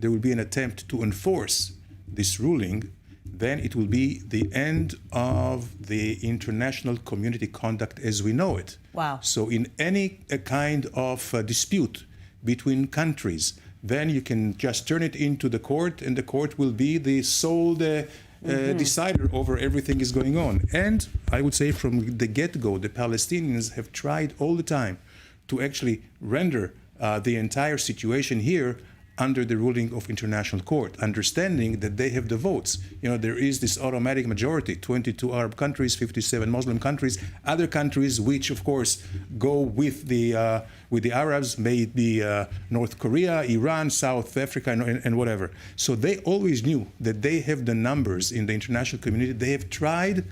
there will be an attempt to enforce this ruling, then it will be the end of the international community conduct as we know it. Wow. So in any kind of dispute between countries, then you can just turn it into the court, and the court will be the sole decider over everything is going on. And I would say from the get-go, the Palestinians have tried all the time to actually render the entire situation here under the ruling of international court, understanding that they have the votes. You know, there is this automatic majority, 22 Arab countries, 57 Muslim countries, other countries which, of course, go with the Arabs, may it be North Korea, Iran, South Africa, and whatever. So they always knew that they have the numbers in the international community. They have tried,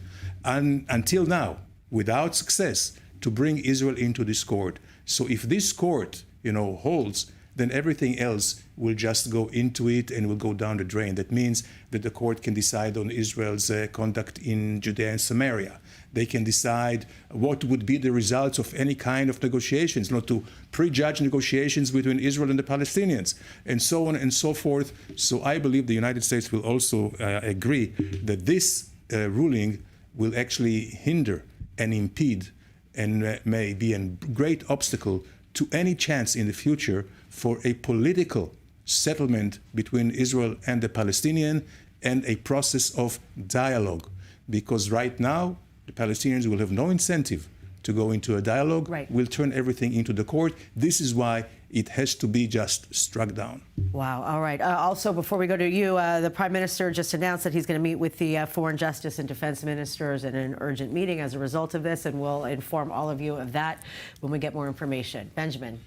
until now, without success, to bring Israel into this court. So if this court, holds, then everything else will just go into it and will go down the drain. That means that the court can decide on Israel's conduct in Judea and Samaria. They can decide what would be the results of any kind of negotiations, not to prejudge negotiations between Israel and the Palestinians, and so on and so forth. So I believe the United States will also agree that this ruling will actually hinder and impede and may be a great obstacle to any chance in the future for a political settlement between Israel and the Palestinian and a process of dialogue. Because right now, the Palestinians will have no incentive to go into a dialogue. Right. We'll turn everything into the court. This is why it has to be just struck down. Wow. All right. Also, before we go to you, the Prime Minister just announced that he's going to meet with the foreign justice and defense ministers in an urgent meeting as a result of this, and we'll inform all of you of that when we get more information. Benjamin.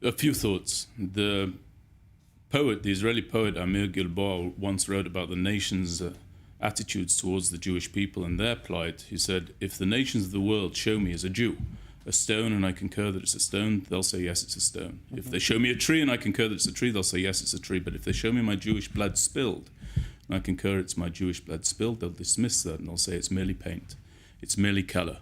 A few thoughts. The Israeli poet Amir Gilboa once wrote about the nation's attitudes towards the Jewish people and their plight. He said, if the nations of the world show me as a Jew a stone and I concur that it's a stone, they'll say, yes, it's a stone. If they show me a tree and I concur that it's a tree, they'll say, yes, it's a tree. But if they show me my Jewish blood spilled and I concur it's my Jewish blood spilled, they'll dismiss that and they'll say it's merely paint. It's merely color.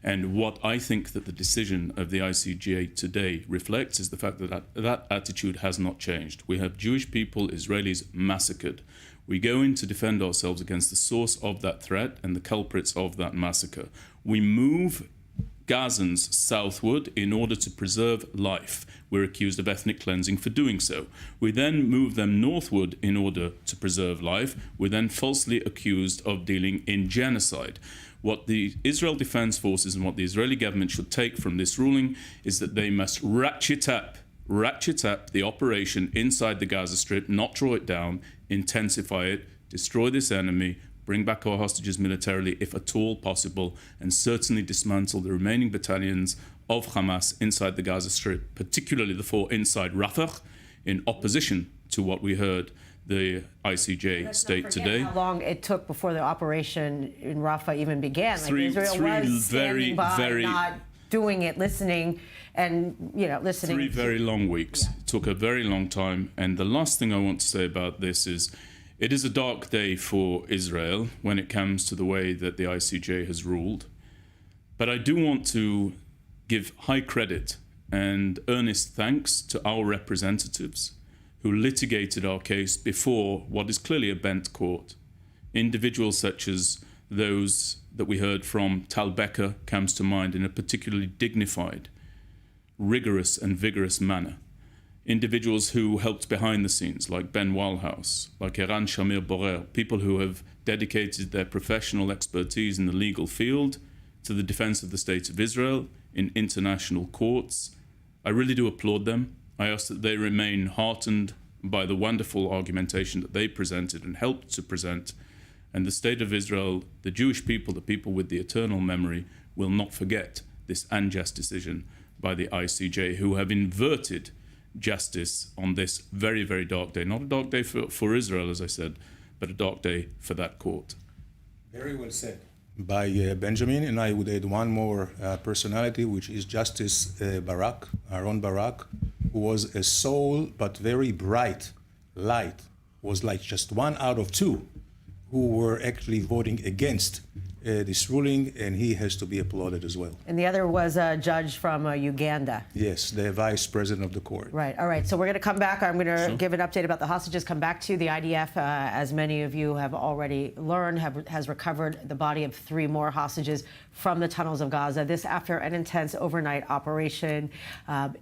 And what I think that the decision of the ICJ today reflects is the fact that that attitude has not changed. We have Jewish people, Israelis, massacred. We go in to defend ourselves against the source of that threat and the culprits of that massacre. We move Gazans southward in order to preserve life. We're accused of ethnic cleansing for doing so. We then move them northward in order to preserve life. We're then falsely accused of dealing in genocide. What the Israel Defense Forces and what the Israeli government should take from this ruling is that they must ratchet up the operation inside the Gaza Strip, not draw it down, intensify it, destroy this enemy, bring back our hostages militarily if at all possible, and certainly dismantle the remaining battalions of Hamas inside the Gaza Strip, particularly the 4 inside Rafah, in opposition to what we heard the ICJ state today. How long it took before the operation in Rafah even began? Israel was standing by, not doing it, listening, and listening. 3 very long weeks. Yeah. It took a very long time. And the last thing I want to say about this is, it is a dark day for Israel when it comes to the way that the ICJ has ruled. But I do want to give high credit and earnest thanks to our representatives who litigated our case before what is clearly a bent court. Individuals such as those that we heard from, Tal Becker comes to mind in a particularly dignified, rigorous and vigorous manner. Individuals who helped behind the scenes, like Ben Walhouse, like Eran Shamir Borer, people who have dedicated their professional expertise in the legal field to the defense of the State of Israel in international courts. I really do applaud them. I ask that they remain heartened by the wonderful argumentation that they presented and helped to present. And the State of Israel, the Jewish people, the people with the eternal memory, will not forget this unjust decision by the ICJ, who have inverted justice on this very, very dark day. Not a dark day for Israel, as I said, but a dark day for that court. Very well said by Benjamin, and I would add one more personality, which is Justice Barak, Aaron Barak, who was a sole but very bright light, was like just 1 out of 2 who were actually voting against this ruling, and he has to be applauded as well. And the other was a judge from Uganda. Yes, the vice president of the court. Right. All right. So we're going to come back. I'm going to give an update about the hostages, come back to you. The IDF, as many of you have already learned, has recovered the body of 3 more hostages from the tunnels of Gaza. This after an intense overnight operation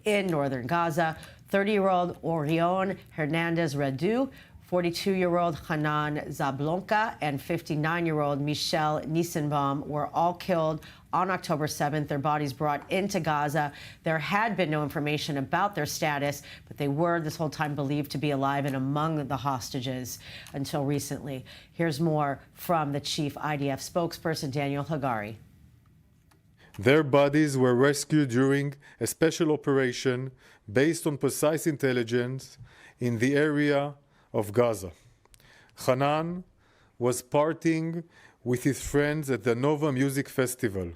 in northern Gaza. 30-year-old Orion Hernandez Redu, 42-year-old Hanan Zablonka, and 59-year-old Michelle Nissenbaum were all killed on October 7th. Their bodies brought into Gaza. There had been no information about their status, but they were this whole time believed to be alive and among the hostages until recently. Here's more from the chief IDF spokesperson, Daniel Hagari. Their bodies were rescued during a special operation based on precise intelligence in the area of Gaza. Hanan was partying with his friends at the Nova Music Festival.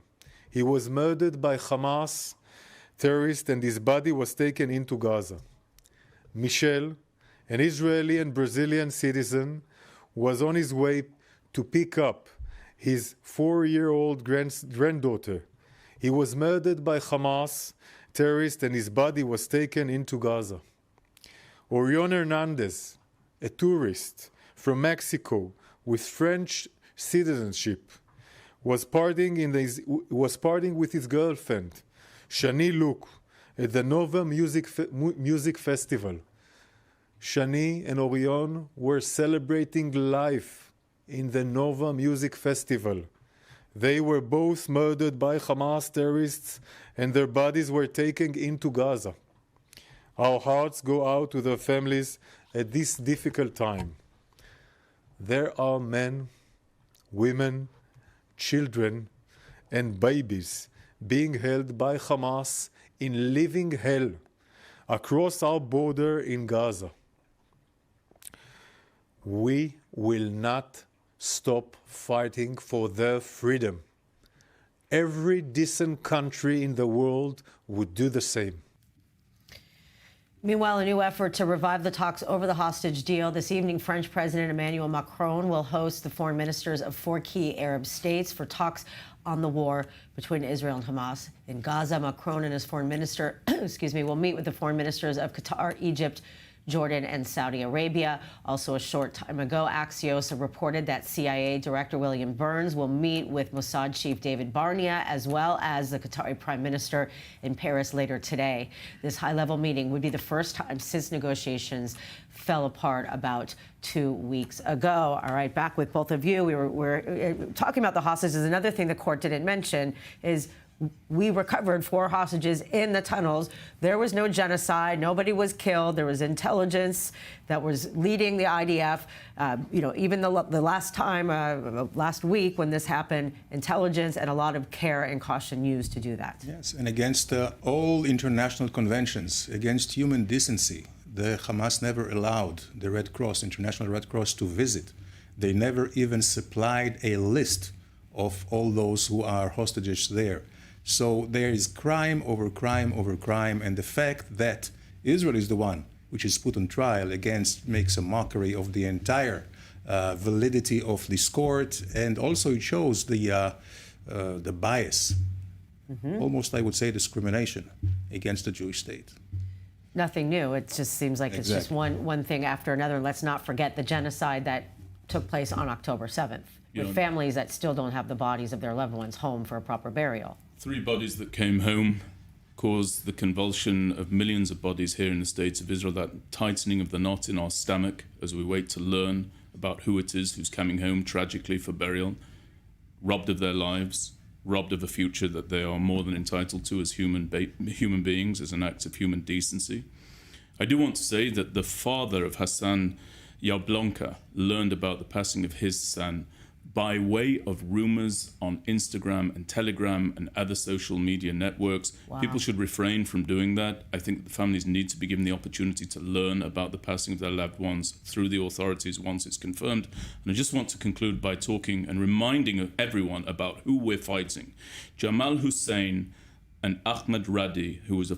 He was murdered by Hamas terrorists and his body was taken into Gaza. Michel, an Israeli and Brazilian citizen, was on his way to pick up his 4-year-old granddaughter. He was murdered by Hamas terrorists and his body was taken into Gaza. Orion Hernandez, a tourist from Mexico with French citizenship, was partying with his girlfriend, Shani Luke, at the Nova Music Festival. Shani and Orion were celebrating life in the Nova Music Festival. They were both murdered by Hamas terrorists and their bodies were taken into Gaza. Our hearts go out to their families at this difficult time. There are men, women, children, and babies being held by Hamas in living hell across our border in Gaza. We will not stop fighting for their freedom. Every decent country in the world would do the same. Meanwhile, a new effort to revive the talks over the hostage deal. This evening, French President Emmanuel Macron will host the foreign ministers of 4 key Arab states for talks on the war between Israel and Hamas. In Gaza, Macron and his foreign minister, will meet with the foreign ministers of Qatar, Egypt, Jordan, and Saudi Arabia. Also, a short time ago, Axios reported that CIA Director William Burns will meet with Mossad Chief David Barnea, as well as the Qatari Prime Minister in Paris later today. This high-level meeting would be the first time since negotiations fell apart about 2 weeks ago. All right, back with both of you. We're talking about the hostages. Another thing the court didn't mention is we recovered 4 hostages in the tunnels. There was no genocide. Nobody was killed. There was intelligence that was leading the IDF. Even the last time, last week when this happened, intelligence and a lot of care and caution used to do that. Yes, and against all international conventions, against human decency, the Hamas never allowed the Red Cross, International Red Cross, to visit. They never even supplied a list of all those who are hostages there. So there is crime over crime over crime, and the fact that Israel is the one which is put on trial makes a mockery of the entire validity of this court, and also it shows the bias, almost I would say discrimination against the Jewish state. Nothing new. It just seems like it's just one thing after another. And let's not forget the genocide that took place on October 7th, with families that still don't have the bodies of their loved ones home for a proper burial. 3 bodies that came home caused the convulsion of millions of bodies here in the States of Israel, that tightening of the knot in our stomach as we wait to learn about who it is who's coming home tragically for burial, robbed of their lives, robbed of a future that they are more than entitled to as human beings, as an act of human decency. I do want to say that the father of Hassan Yablonka learned about the passing of his son by way of rumors on Instagram and Telegram and other social media networks. Wow. People should refrain from doing that. I think the families need to be given the opportunity to learn about the passing of their loved ones through the authorities once it's confirmed. And I just want to conclude by talking and reminding everyone about who we're fighting. Jamal Hussein and Ahmed Radi, who was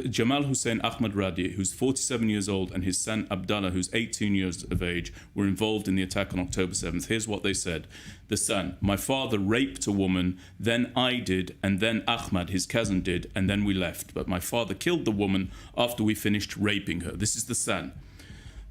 Jamal Hussein Ahmed Radi, who's 47 years old, and his son Abdallah, who's 18 years of age, were involved in the attack on October 7th. Here's what they said. The son: my father raped a woman, then I did, and then Ahmed, his cousin, did, and then we left. But my father killed the woman after we finished raping her. This is the son.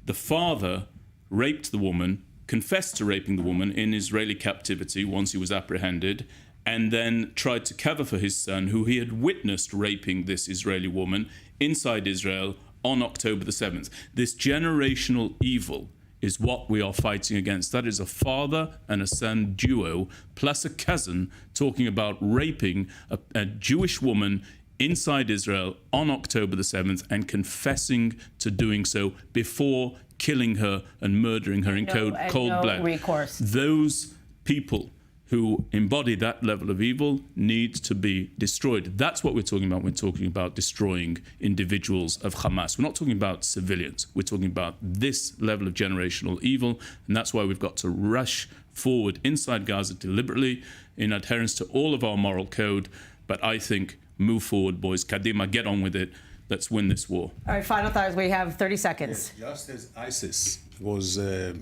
The father raped the woman, confessed to raping the woman in Israeli captivity once he was apprehended, and then tried to cover for his son, who he had witnessed raping this Israeli woman inside Israel on October the 7th. This generational evil is what we are fighting against. That is a father and a son duo, plus a cousin, talking about raping a Jewish woman inside Israel on October the 7th and confessing to doing so before killing her and murdering her in cold blood. Recourse. Those people who embody that level of evil need to be destroyed. That's what we're talking about when we're talking about destroying individuals of Hamas. We're not talking about civilians. We're talking about this level of generational evil, and that's why we've got to rush forward inside Gaza deliberately in adherence to all of our moral code. But I think move forward, boys. Kadima, get on with it. Let's win this war. All right, final thoughts. We have 30 seconds. Just as ISIS was, the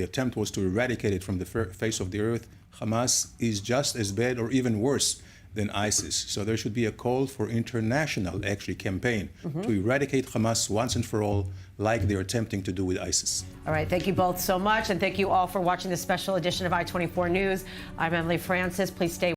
attempt was to eradicate it from the face of the earth, Hamas is just as bad or even worse than ISIS. So there should be a call for international, campaign to eradicate Hamas once and for all, like they're attempting to do with ISIS. All right, thank you both so much, and thank you all for watching this special edition of I-24 News. I'm Emily Francis. Please stay